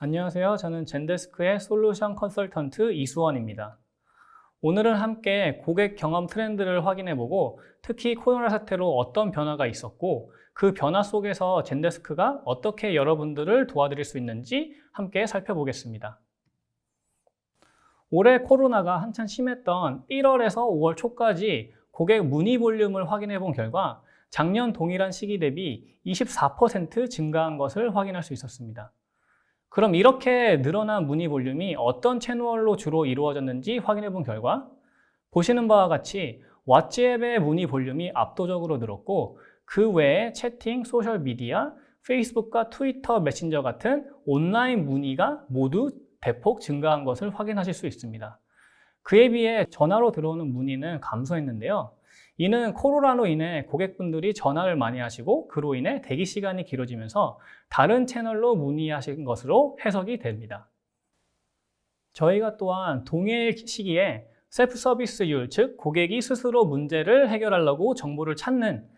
안녕하세요. 저는 젠데스크의 솔루션 컨설턴트 이수원입니다. 오늘은 함께 고객 경험 트렌드를 확인해보고 특히 코로나 사태로 어떤 변화가 있었고 그 변화 속에서 젠데스크가 어떻게 여러분들을 도와드릴 수 있는지 함께 살펴보겠습니다. 올해 코로나가 한참 심했던 1월에서 5월 초까지 고객 문의 볼륨을 확인해본 결과 작년 동일한 시기 대비 24% 증가한 것을 확인할 수 있었습니다. 그럼 이렇게 늘어난 문의 볼륨이 어떤 채널로 주로 이루어졌는지 확인해 본 결과 보시는 바와 같이 왓츠앱의 문의 볼륨이 압도적으로 늘었고 그 외에 채팅, 소셜미디어, 페이스북과 트위터, 메신저 같은 온라인 문의가 모두 대폭 증가한 것을 확인하실 수 있습니다. 그에 비해 전화로 들어오는 문의는 감소했는데요. 이는 코로나로 인해 고객분들이 전화를 많이 하시고 그로 인해 대기 시간이 길어지면서 다른 채널로 문의하신 것으로 해석이 됩니다. 저희가 또한 동일 시기에 셀프 서비스율, 즉 고객이 스스로 문제를 해결하려고 정보를 찾는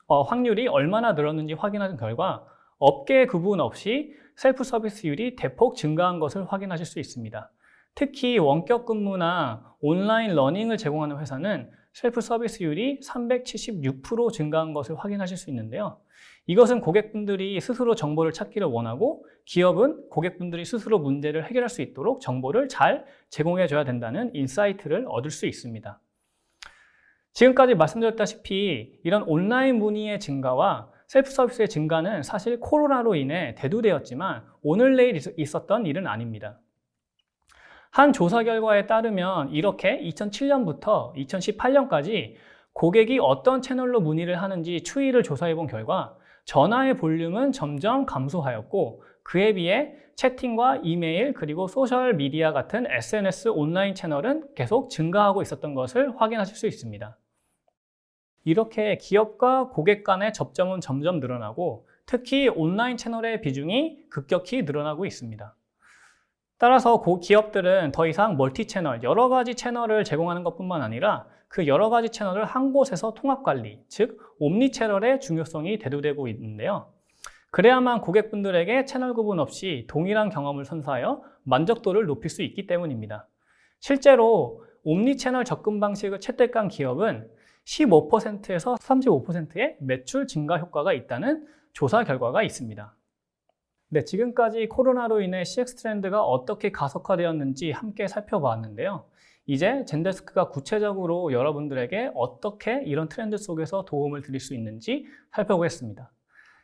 확률이 얼마나 늘었는지 확인한 결과 업계 구분 없이 셀프 서비스율이 대폭 증가한 것을 확인하실 수 있습니다. 특히 원격 근무나 온라인 러닝을 제공하는 회사는 셀프 서비스율이 376% 증가한 것을 확인하실 수 있는데요. 이것은 고객분들이 스스로 정보를 찾기를 원하고 기업은 고객분들이 스스로 문제를 해결할 수 있도록 정보를 잘 제공해 줘야 된다는 인사이트를 얻을 수 있습니다. 지금까지 말씀드렸다시피 이런 온라인 문의의 증가와 셀프 서비스의 증가는 사실 코로나로 인해 대두되었지만 오늘 내일 있었던 일은 아닙니다. 한 조사 결과에 따르면 이렇게 2007년부터 2018년까지 고객이 어떤 채널로 문의를 하는지 추이를 조사해 본 결과 전화의 볼륨은 점점 감소하였고 그에 비해 채팅과 이메일 그리고 소셜미디어 같은 SNS 온라인 채널은 계속 증가하고 있었던 것을 확인하실 수 있습니다. 이렇게 기업과 고객 간의 접점은 점점 늘어나고 특히 온라인 채널의 비중이 급격히 늘어나고 있습니다. 따라서 기업들은 더 이상 멀티 채널, 여러 가지 채널을 제공하는 것뿐만 아니라 그 여러 가지 채널을 한 곳에서 통합 관리, 즉 옴니 채널의 중요성이 대두되고 있는데요. 그래야만 고객분들에게 채널 구분 없이 동일한 경험을 선사하여 만족도를 높일 수 있기 때문입니다. 실제로 옴니 채널 접근 방식을 채택한 기업은 15%에서 35%의 매출 증가 효과가 있다는 조사 결과가 있습니다. 네, 지금까지 코로나로 인해 CX 트렌드가 어떻게 가속화되었는지 함께 살펴보았는데요. 이제 젠데스크가 구체적으로 여러분들에게 어떻게 이런 트렌드 속에서 도움을 드릴 수 있는지 살펴보겠습니다.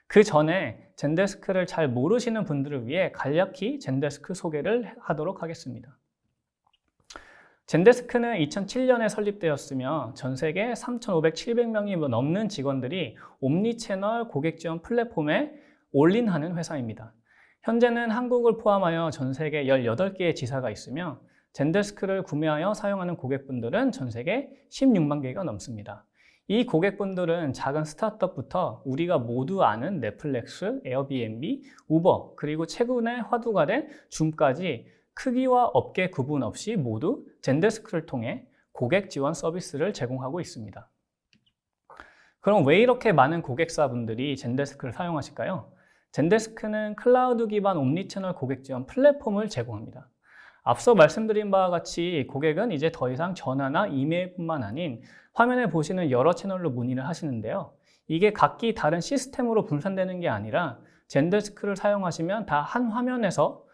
그 전에 젠데스크를 잘 모르시는 분들을 위해 간략히 젠데스크 소개를 하도록 하겠습니다. 젠데스크는 2007년에 설립되었으며 전 세계 3,500~700명이 넘는 직원들이 옴니채널 고객 지원 플랫폼에 올인하는 회사입니다. 현재는 한국을 포함하여 전 세계 18개의 지사가 있으며 젠데스크를 구매하여 사용하는 고객분들은 전 세계 16만 개가 넘습니다. 이 고객분들은 작은 스타트업부터 우리가 모두 아는 넷플릭스, 에어비앤비, 우버, 그리고 최근에 화두가 된 줌까지 크기와 업계 구분 없이 모두 젠데스크를 통해 고객 지원 서비스를 제공하고 있습니다. 그럼 왜 이렇게 많은 고객사분들이 젠데스크를 사용하실까요? 젠데스크는 클라우드 기반 옴니채널 고객 지원 플랫폼을 제공합니다. 앞서 말씀드린 바와 같이 고객은 이제 더 이상 전화나 이메일뿐만 아닌 화면에 보시는 여러 채널로 문의를 하시는데요. 이게 각기 다른 시스템으로 분산되는 게 아니라 젠데스크를 사용하시면 다 한 화면에서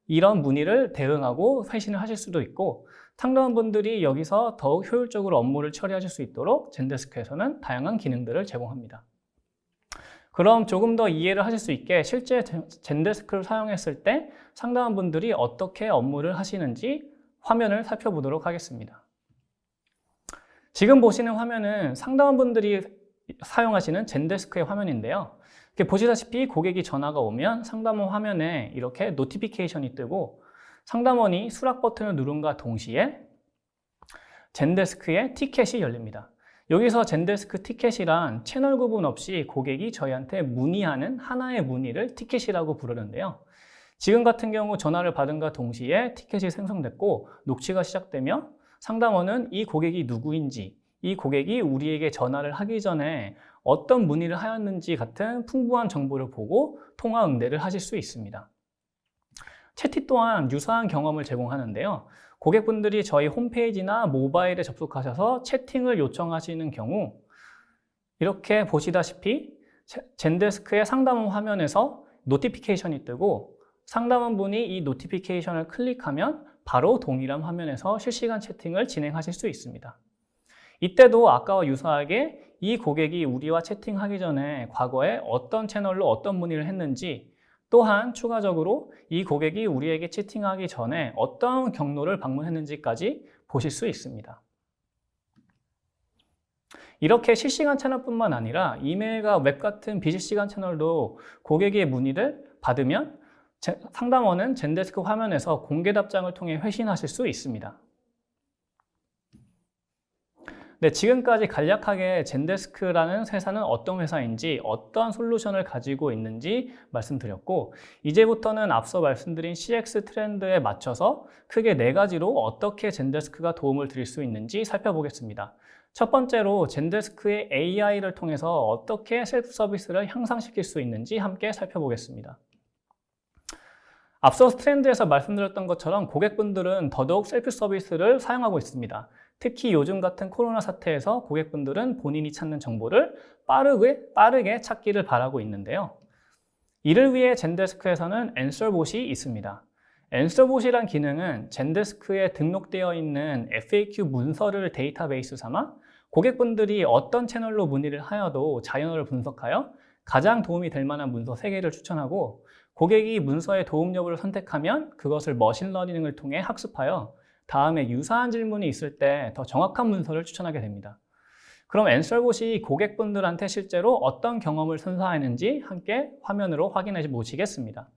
이런 문의를 대응하고 회신을 하실 수도 있고 상담원분들이 여기서 더욱 효율적으로 업무를 처리하실 수 있도록 젠데스크에서는 다양한 기능들을 제공합니다. 그럼 조금 더 이해를 하실 수 있게 실제 젠데스크를 사용했을 때 상담원분들이 어떻게 업무를 하시는지 화면을 살펴보도록 하겠습니다. 지금 보시는 화면은 상담원분들이 사용하시는 젠데스크의 화면인데요. 보시다시피 고객이 전화가 오면 상담원 화면에 이렇게 노티피케이션이 뜨고 상담원이 수락 버튼을 누른과 동시에 젠데스크의 티켓이 열립니다. 여기서 젠데스크 티켓이란 채널 구분 없이 고객이 저희한테 문의하는 하나의 문의를 티켓이라고 부르는데요. 지금 같은 경우 전화를 받은과 동시에 티켓이 생성됐고 녹취가 시작되며 상담원은 이 고객이 누구인지, 이 고객이 우리에게 전화를 하기 전에 어떤 문의를 하였는지 같은 풍부한 정보를 보고 통화 응대를 하실 수 있습니다. 채티 또한 유사한 경험을 제공하는데요. 고객분들이 저희 홈페이지나 모바일에 접속하셔서 채팅을 요청하시는 경우 이렇게 보시다시피 젠데스크의 상담원 화면에서 노티피케이션이 뜨고 상담원분이 이 노티피케이션을 클릭하면 바로 동일한 화면에서 실시간 채팅을 진행하실 수 있습니다. 이때도 아까와 유사하게 이 고객이 우리와 채팅하기 전에 과거에 어떤 채널로 어떤 문의를 했는지, 또한 추가적으로 이 고객이 우리에게 채팅하기 전에 어떤 경로를 방문했는지까지 보실 수 있습니다. 이렇게 실시간 채널뿐만 아니라 이메일과 웹 같은 비실시간 채널도 고객의 문의를 받으면 상담원은 젠데스크 화면에서 공개 답장을 통해 회신하실 수 있습니다. 네, 지금까지 간략하게 젠데스크라는 회사는 어떤 회사인지, 어떤 솔루션을 가지고 있는지 말씀드렸고, 이제부터는 앞서 말씀드린 CX 트렌드에 맞춰서 크게 4가지로 어떻게 젠데스크가 도움을 드릴 수 있는지 살펴보겠습니다. 첫 번째로 젠데스크의 AI를 통해서 어떻게 셀프 서비스를 향상시킬 수 있는지 함께 살펴보겠습니다. 앞서 트렌드에서 말씀드렸던 것처럼 고객분들은 더더욱 셀프 서비스를 사용하고 있습니다. 특히 요즘 같은 코로나 사태에서 고객분들은 본인이 찾는 정보를 빠르게 찾기를 바라고 있는데요. 이를 위해 젠데스크에서는 앤서봇이 있습니다. 앤서봇이란 기능은 젠데스크에 등록되어 있는 FAQ 문서를 데이터베이스 삼아 고객분들이 어떤 채널로 문의를 하여도 자연어를 분석하여 가장 도움이 될 만한 문서 3개를 추천하고, 고객이 문서의 도움 여부를 선택하면 그것을 머신러닝을 통해 학습하여 다음에 유사한 질문이 있을 때 더 정확한 문서를 추천하게 됩니다. 그럼 앤서봇이 고객분들한테 실제로 어떤 경험을 선사하는지 함께 화면으로 확인해 보시겠습니다.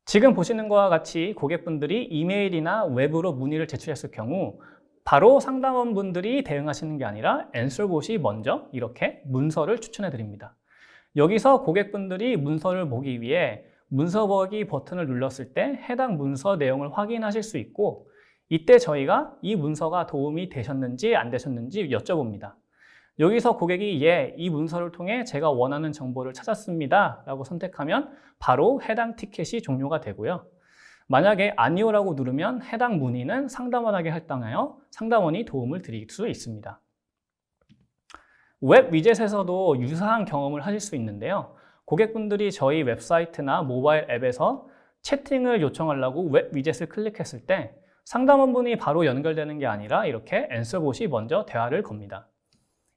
지금 보시는 것과 같이 고객분들이 이메일이나 웹으로 문의를 제출했을 경우 바로 상담원분들이 대응하시는 게 아니라 앤서봇이 먼저 이렇게 문서를 추천해 드립니다. 여기서 고객분들이 문서를 보기 위해 문서 보기 버튼을 눌렀을 때 해당 문서 내용을 확인하실 수 있고, 이때 저희가 이 문서가 도움이 되셨는지 안 되셨는지 여쭤봅니다. 여기서 고객이 이 문서를 통해 제가 원하는 정보를 찾았습니다 라고 선택하면 바로 해당 티켓이 종료가 되고요. 만약에 아니오라고 누르면 해당 문의는 상담원에게 할당하여 상담원이 도움을 드릴 수 있습니다. 웹 위젯에서도 유사한 경험을 하실 수 있는데요. 고객분들이 저희 웹사이트나 모바일 앱에서 채팅을 요청하려고 웹 위젯을 클릭했을 때 상담원분이 바로 연결되는 게 아니라 이렇게 앤서봇이 먼저 대화를 겁니다.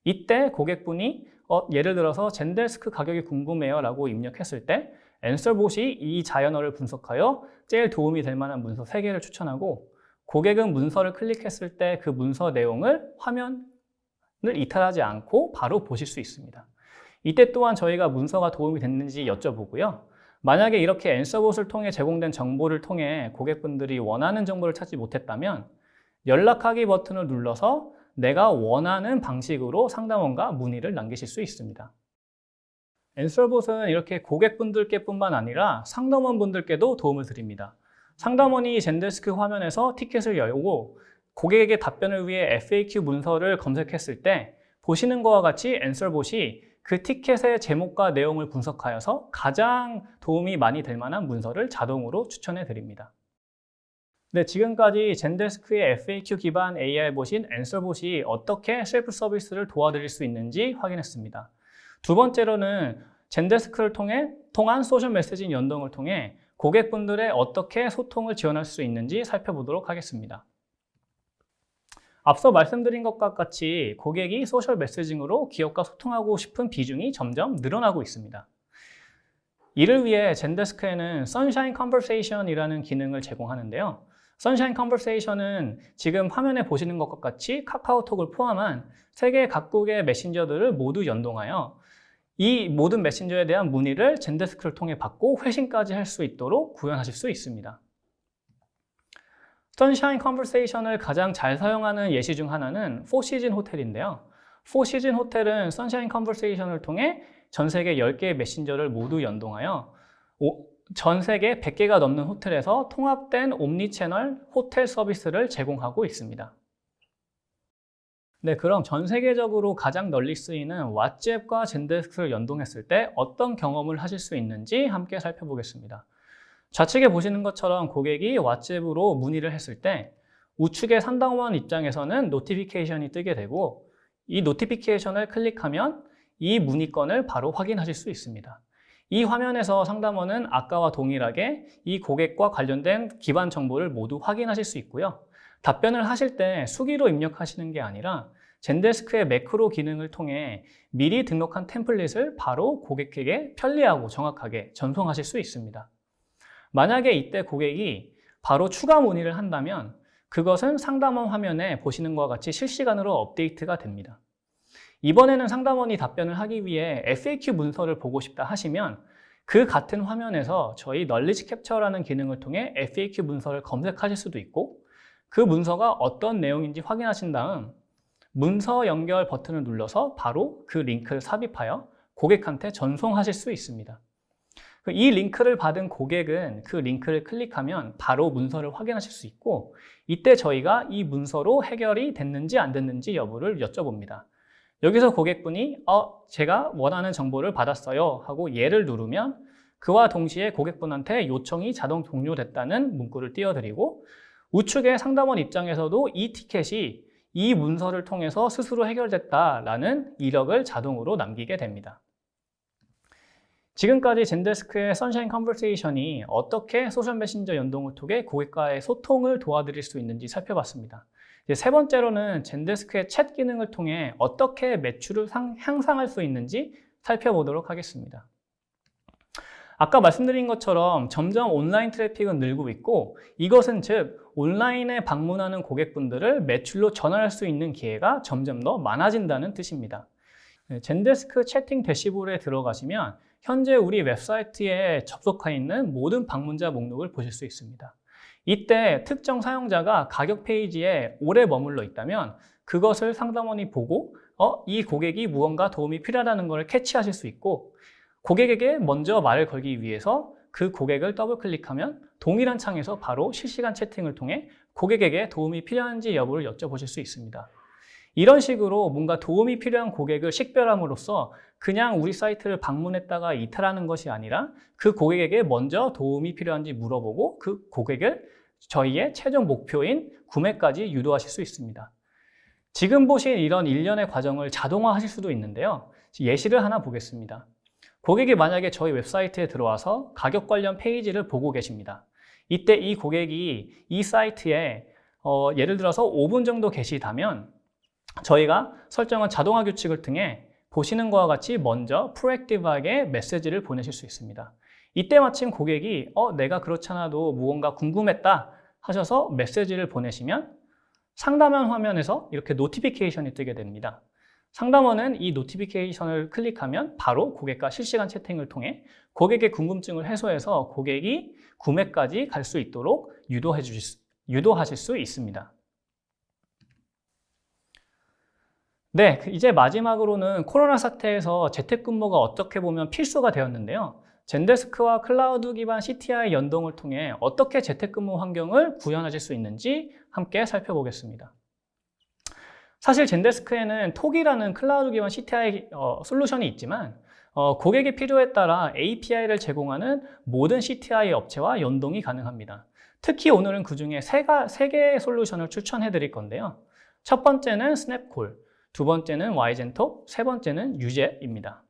이때 고객분이 예를 들어서 젠데스크 가격이 궁금해요 라고 입력했을 때 앤서봇이 이 자연어를 분석하여 제일 도움이 될 만한 문서 3개를 추천하고, 고객은 문서를 클릭했을 때 그 문서 내용을 화면을 이탈하지 않고 바로 보실 수 있습니다. 이때 또한 저희가 문서가 도움이 됐는지 여쭤보고요. 만약에 이렇게 앤서봇을 통해 제공된 정보를 통해 고객분들이 원하는 정보를 찾지 못했다면 연락하기 버튼을 눌러서 내가 원하는 방식으로 상담원과 문의를 남기실 수 있습니다. 앤서봇은 이렇게 고객분들께 뿐만 아니라 상담원분들께도 도움을 드립니다. 상담원이 젠데스크 화면에서 티켓을 열고 고객에게 답변을 위해 FAQ 문서를 검색했을 때 보시는 것과 같이 앤서봇이 그 티켓의 제목과 내용을 분석하여서 가장 도움이 많이 될 만한 문서를 자동으로 추천해 드립니다. 네, 지금까지 젠데스크의 FAQ 기반 AI 봇인 앤서봇이 어떻게 셀프 서비스를 도와드릴 수 있는지 확인했습니다. 두 번째로는 젠데스크를 통한 소셜 메시지 연동을 통해 고객분들의 어떻게 소통을 지원할 수 있는지 살펴보도록 하겠습니다. 앞서 말씀드린 것과 같이 고객이 소셜 메시징으로 기업과 소통하고 싶은 비중이 점점 늘어나고 있습니다. 이를 위해 젠데스크에는 Sunshine Conversation이라는 기능을 제공하는데요. Sunshine Conversation은 지금 화면에 보시는 것과 같이 카카오톡을 포함한 세계 각국의 메신저들을 모두 연동하여 이 모든 메신저에 대한 문의를 젠데스크를 통해 받고 회신까지 할 수 있도록 구현하실 수 있습니다. Sunshine Conversation을 가장 잘 사용하는 예시 중 하나는 포시즌 호텔인데요. 포시즌 호텔은 Sunshine Conversation을 통해 전 세계 10개의 메신저를 모두 연동하여 전 세계 100개가 넘는 호텔에서 통합된 옴니채널 호텔 서비스를 제공하고 있습니다. 네, 그럼 전 세계적으로 가장 널리 쓰이는 왓츠앱과 젠데스크를 연동했을 때 어떤 경험을 하실 수 있는지 함께 살펴보겠습니다. 좌측에 보시는 것처럼 고객이 왓츠앱으로 문의를 했을 때 우측의 상담원 입장에서는 노티피케이션이 뜨게 되고 이 노티피케이션을 클릭하면 이 문의건을 바로 확인하실 수 있습니다. 이 화면에서 상담원은 아까와 동일하게 이 고객과 관련된 기반 정보를 모두 확인하실 수 있고요. 답변을 하실 때 수기로 입력하시는 게 아니라 젠데스크의 매크로 기능을 통해 미리 등록한 템플릿을 바로 고객에게 편리하고 정확하게 전송하실 수 있습니다. 만약에 이때 고객이 바로 추가 문의를 한다면 그것은 상담원 화면에 보시는 것과 같이 실시간으로 업데이트가 됩니다. 이번에는 상담원이 답변을 하기 위해 FAQ 문서를 보고 싶다 하시면 그 같은 화면에서 저희 널리지 캡처라는 기능을 통해 FAQ 문서를 검색하실 수도 있고 그 문서가 어떤 내용인지 확인하신 다음 문서 연결 버튼을 눌러서 바로 그 링크를 삽입하여 고객한테 전송하실 수 있습니다. 이 링크를 받은 고객은 그 링크를 클릭하면 바로 문서를 확인하실 수 있고 이때 저희가 이 문서로 해결이 됐는지 안 됐는지 여부를 여쭤봅니다. 여기서 고객분이 제가 원하는 정보를 받았어요 하고 예를 누르면 그와 동시에 고객분한테 요청이 자동 종료됐다는 문구를 띄워드리고 우측의 상담원 입장에서도 이 티켓이 이 문서를 통해서 스스로 해결됐다라는 이력을 자동으로 남기게 됩니다. 지금까지 젠데스크의 선샤인 컨버세이션이 어떻게 소셜 메신저 연동을 통해 고객과의 소통을 도와드릴 수 있는지 살펴봤습니다. 세 번째로는 젠데스크의 챗 기능을 통해 어떻게 매출을 향상할 수 있는지 살펴보도록 하겠습니다. 아까 말씀드린 것처럼 점점 온라인 트래픽은 늘고 있고 이것은 즉 온라인에 방문하는 고객분들을 매출로 전환할 수 있는 기회가 점점 더 많아진다는 뜻입니다. 젠데스크 채팅 대시보드에 들어가시면 현재 우리 웹사이트에 접속해 있는 모든 방문자 목록을 보실 수 있습니다. 이때 특정 사용자가 가격 페이지에 오래 머물러 있다면 그것을 상담원이 보고 이 고객이 무언가 도움이 필요하다는 것을 캐치하실 수 있고 고객에게 먼저 말을 걸기 위해서 그 고객을 더블 클릭하면 동일한 창에서 바로 실시간 채팅을 통해 고객에게 도움이 필요한지 여부를 여쭤보실 수 있습니다. 이런 식으로 뭔가 도움이 필요한 고객을 식별함으로써 그냥 우리 사이트를 방문했다가 이탈하는 것이 아니라 그 고객에게 먼저 도움이 필요한지 물어보고 그 고객을 저희의 최종 목표인 구매까지 유도하실 수 있습니다. 지금 보신 이런 일련의 과정을 자동화하실 수도 있는데요. 예시를 하나 보겠습니다. 고객이 만약에 저희 웹사이트에 들어와서 가격 관련 페이지를 보고 계십니다. 이때 이 고객이 이 사이트에 예를 들어서 5분 정도 계시다면 저희가 설정한 자동화 규칙을 통해 보시는 것과 같이 먼저 프로액티브하게 메시지를 보내실 수 있습니다. 이때 마침 고객이 내가 그렇지 않아도 무언가 궁금했다 하셔서 메시지를 보내시면 상담원 화면에서 이렇게 노티피케이션이 뜨게 됩니다. 상담원은 이 노티피케이션을 클릭하면 바로 고객과 실시간 채팅을 통해 고객의 궁금증을 해소해서 고객이 구매까지 갈 수 있도록 유도하실 수 있습니다. 네, 이제 마지막으로는 코로나 사태에서 재택근무가 어떻게 보면 필수가 되었는데요. 젠데스크와 클라우드 기반 CTI 연동을 통해 어떻게 재택근무 환경을 구현하실 수 있는지 함께 살펴보겠습니다. 사실 젠데스크에는 톡이라는 클라우드 기반 CTI 솔루션이 있지만 고객의 필요에 따라 API를 제공하는 모든 CTI 업체와 연동이 가능합니다. 특히 오늘은 그 중에 세 개의 솔루션을 추천해 드릴 건데요. 첫 번째는 스냅콜, 두 번째는 와이젠톡, 세 번째는 유젯입니다.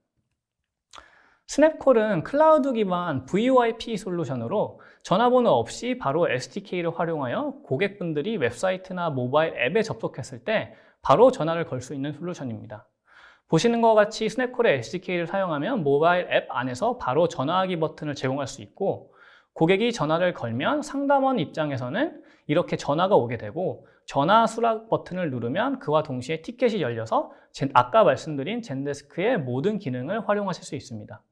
스냅콜은 클라우드 기반 VoIP 솔루션으로 전화번호 없이 바로 SDK를 활용하여 고객분들이 웹사이트나 모바일 앱에 접속했을 때 바로 전화를 걸 수 있는 솔루션입니다. 보시는 것과 같이 스냅콜의 SDK를 사용하면 모바일 앱 안에서 바로 전화하기 버튼을 제공할 수 있고 고객이 전화를 걸면 상담원 입장에서는 이렇게 전화가 오게 되고 전화 수락 버튼을 누르면 그와 동시에 티켓이 열려서 아까 말씀드린 젠데스크의 모든 기능을 활용하실 수 있습니다.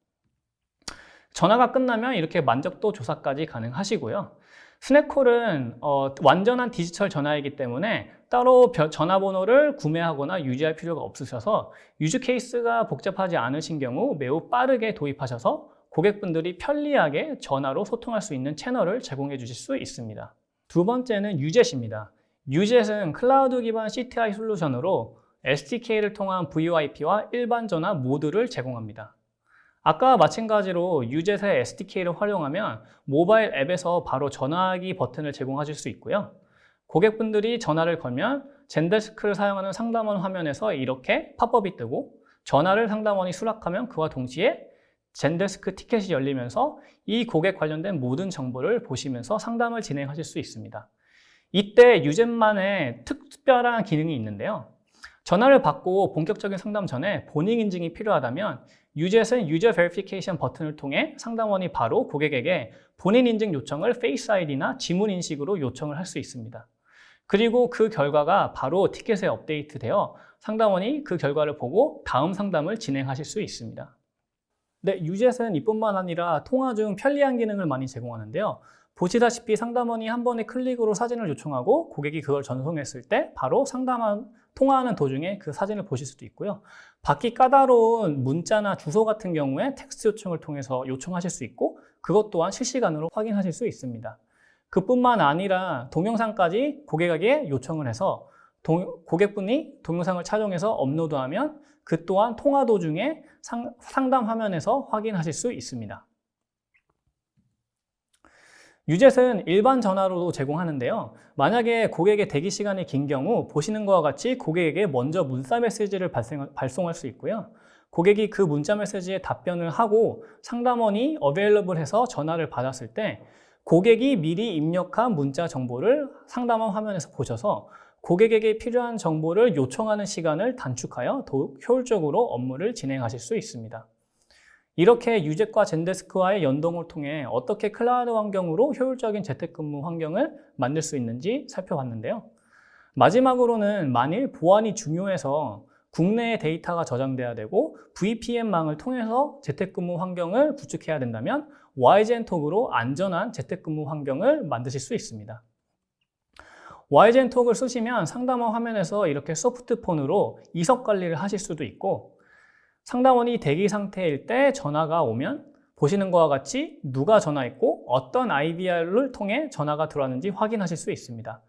전화가 끝나면 이렇게 만족도 조사까지 가능하시고요. 스냅콜은 완전한 디지털 전화이기 때문에 따로 전화번호를 구매하거나 유지할 필요가 없으셔서 유즈 케이스가 복잡하지 않으신 경우 매우 빠르게 도입하셔서 고객분들이 편리하게 전화로 소통할 수 있는 채널을 제공해 주실 수 있습니다. 두 번째는 유젯입니다. 유젯은 클라우드 기반 CTI 솔루션으로 SDK를 통한 VoIP와 일반 전화 모두를 제공합니다. 아까와 마찬가지로 유젯의 SDK를 활용하면 모바일 앱에서 바로 전화하기 버튼을 제공하실 수 있고요. 고객분들이 전화를 걸면 젠데스크를 사용하는 상담원 화면에서 이렇게 팝업이 뜨고 전화를 상담원이 수락하면 그와 동시에 젠데스크 티켓이 열리면서 이 고객 관련된 모든 정보를 보시면서 상담을 진행하실 수 있습니다. 이때 유젯만의 특별한 기능이 있는데요. 전화를 받고 본격적인 상담 전에 본인 인증이 필요하다면 유젯은 유저 베리피케이션 버튼을 통해 상담원이 바로 고객에게 본인 인증 요청을 페이스 아이디나 지문 인식으로 요청을 할 수 있습니다. 그리고 그 결과가 바로 티켓에 업데이트되어 상담원이 그 결과를 보고 다음 상담을 진행하실 수 있습니다. 네, 유젯은 이뿐만 아니라 통화 중 편리한 기능을 많이 제공하는데요. 보시다시피 상담원이 한 번의 클릭으로 사진을 요청하고 고객이 그걸 전송했을 때 바로 통화하는 도중에 그 사진을 보실 수도 있고요. 받기 까다로운 문자나 주소 같은 경우에 텍스트 요청을 통해서 요청하실 수 있고 그것 또한 실시간으로 확인하실 수 있습니다. 그뿐만 아니라 동영상까지 고객에게 요청을 해서 고객분이 동영상을 촬영해서 업로드하면 그 또한 통화 도중에 상담 화면에서 확인하실 수 있습니다. 유젯은 일반 전화로도 제공하는데요. 만약에 고객의 대기 시간이 긴 경우 보시는 것과 같이 고객에게 먼저 문자 메시지를 발송할 수 있고요. 고객이 그 문자 메시지에 답변을 하고 상담원이 어베일러블해서 전화를 받았을 때 고객이 미리 입력한 문자 정보를 상담원 화면에서 보셔서 고객에게 필요한 정보를 요청하는 시간을 단축하여 더욱 효율적으로 업무를 진행하실 수 있습니다. 이렇게 유젯과 젠데스크와의 연동을 통해 어떻게 클라우드 환경으로 효율적인 재택근무 환경을 만들 수 있는지 살펴봤는데요. 마지막으로는 만일 보안이 중요해서 국내에 데이터가 저장돼야 되고 VPN망을 통해서 재택근무 환경을 구축해야 된다면 YGN톡으로 안전한 재택근무 환경을 만드실 수 있습니다. YGN톡을 쓰시면 상담원 화면에서 이렇게 소프트폰으로 이석 관리를 하실 수도 있고 상담원이 대기 상태일 때 전화가 오면 보시는 것과 같이 누가 전화했고 어떤 IVR을 통해 전화가 들어왔는지 확인하실 수 있습니다.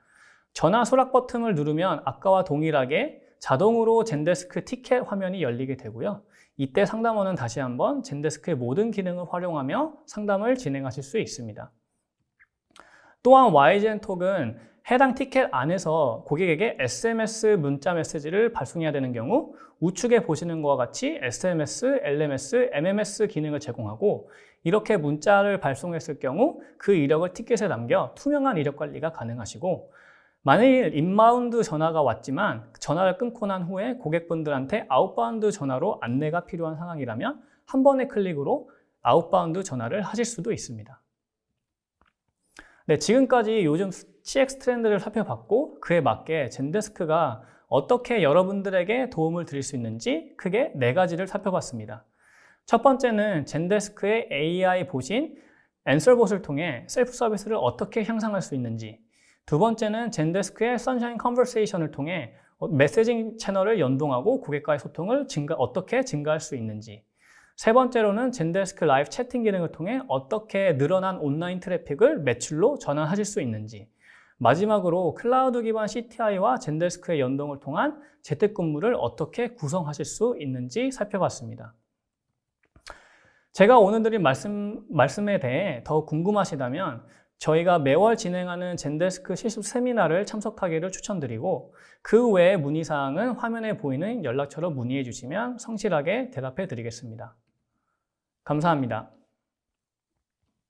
전화 수락 버튼을 누르면 아까와 동일하게 자동으로 젠데스크 티켓 화면이 열리게 되고요. 이때 상담원은 다시 한번 젠데스크의 모든 기능을 활용하며 상담을 진행하실 수 있습니다. 또한 YGN톡은 해당 티켓 안에서 고객에게 SMS 문자 메시지를 발송해야 되는 경우 우측에 보시는 것과 같이 SMS, LMS, MMS 기능을 제공하고 이렇게 문자를 발송했을 경우 그 이력을 티켓에 남겨 투명한 이력 관리가 가능하시고 만일 인바운드 전화가 왔지만 전화를 끊고 난 후에 고객분들한테 아웃바운드 전화로 안내가 필요한 상황이라면 한 번의 클릭으로 아웃바운드 전화를 하실 수도 있습니다. 네, 지금까지 요즘 CX 트렌드를 살펴봤고 그에 맞게 젠데스크가 어떻게 여러분들에게 도움을 드릴 수 있는지 크게 4가지를 살펴봤습니다. 첫 번째는 젠데스크의 AI 보신 앤서봇을 통해 셀프 서비스를 어떻게 향상할 수 있는지, 두 번째는 젠데스크의 선샤인 컨버세이션을 통해 메시징 채널을 연동하고 고객과의 소통을 어떻게 증가할 수 있는지, 세 번째로는 젠데스크 라이브 채팅 기능을 통해 어떻게 늘어난 온라인 트래픽을 매출로 전환하실 수 있는지, 마지막으로 클라우드 기반 CTI와 젠데스크의 연동을 통한 재택근무를 어떻게 구성하실 수 있는지 살펴봤습니다. 제가 오늘 드린 말씀에 대해 더 궁금하시다면 저희가 매월 진행하는 젠데스크 실습 세미나를 참석하기를 추천드리고 그 외의 문의사항은 화면에 보이는 연락처로 문의해 주시면 성실하게 대답해 드리겠습니다. 감사합니다.